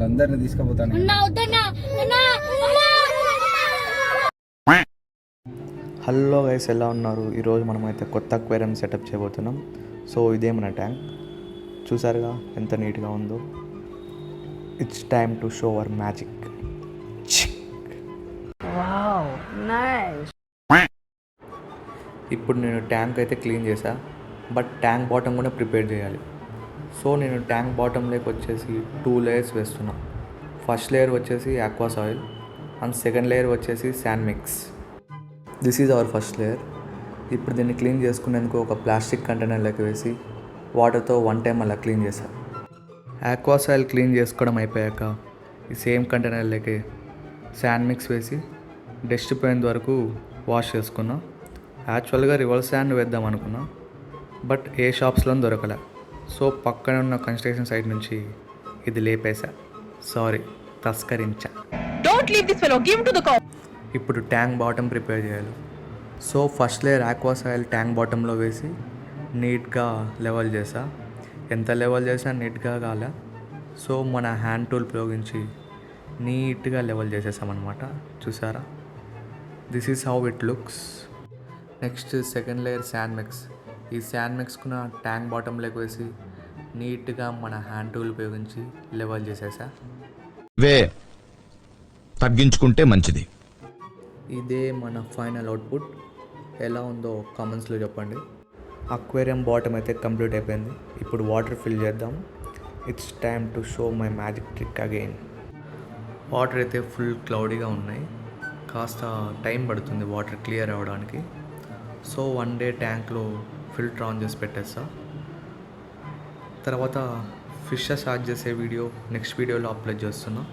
అందరిని తీసుకుపోతాను. Hello guys, ఎలా ఉన్నారు? ఈరోజు మనమైతే కొత్త అక్వేరియం సెటప్ చేయబోతున్నాం. సో ఇదే మన ట్యాంక్. చూసారుగా ఎంత నీట్గా ఉందో. It's time to show our magic. ఇప్పుడు నేను ట్యాంక్ అయితే క్లీన్ చేశా, బట్ ట్యాంక్ బాటమ్ కూడా ప్రిపేర్ చేయాలి. సో నేను ట్యాంక్ బాటంలోకి వచ్చేసి 2 లేయర్స్ వేస్తున్నా. ఫస్ట్ లేయర్ వచ్చేసి aqua soil and second layer వచ్చేసి sand mix. This is our first layer. ఇప్పుడు దీన్ని క్లీన్ చేసుకునేందుకు ఒక ప్లాస్టిక్ కంటైనర్లోకి వేసి వాటర్తో 1 టైం అలా క్లీన్ చేశాను. ఆక్వా సాయిల్ క్లీన్ చేసుకోవడం అయిపోయాక ఈ సేమ్ కంటైనర్లోకి శాండ్ మిక్స్ వేసి డస్ట్ పోయేంత వరకు వాష్ చేసుకున్నా. యాక్చువల్గా రివర్స్ శాండ్ వేద్దాం అనుకున్నా, బట్ ఏ షాప్స్లో దొరకలే. సో పక్కన ఉన్న కన్స్ట్రక్షన్ సైట్ నుంచి ఇది లేపేశా. సారీ, తస్కరించా. ఇప్పుడు ట్యాంక్ బాటమ్ ప్రిపేర్ చేయాలి. So first layer aqua soil tank బాటంలో వేసి నీట్గా లెవెల్ చేసా. ఎంత లెవెల్ చేసా నీట్గా కాలే. సో మన హ్యాండ్ టూల్ ఉపయోగించి నీట్గా లెవెల్ చేసేసామన్నమాట. చూసారా? This is how it looks. Next second layer sand mix. ఈ శాండ్ మిక్స్కున్న ట్యాంక్ బాటంలోకి వేసి నీట్గా మన హ్యాండ్ టూల్ ఉపయోగించి లెవెల్ చేసేసా. తగ్గించుకుంటే మంచిది. ఇదే మన ఫైనల్ అవుట్పుట్. ఎలా ఉందో కామెంట్స్లో చెప్పండి. అక్వేరియం బాటమ్ అయితే కంప్లీట్ అయిపోయింది. ఇప్పుడు వాటర్ ఫిల్ చేద్దాం. It's time to show my magic trick again. Water అయితే ఫుల్ క్లౌడీగా ఉన్నాయి. కాస్త టైం పడుతుంది వాటర్ క్లియర్ అవ్వడానికి. సో 1 డే ట్యాంక్లో ఫిల్టర్ ఆన్ చేసి పెట్టేస్తా. తర్వాత ఫిషెస్ యాడ్ చేసే వీడియో నెక్స్ట్ వీడియోలో అప్లోడ్ చేస్తున్నా.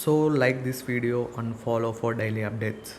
So like this video and follow for daily updates.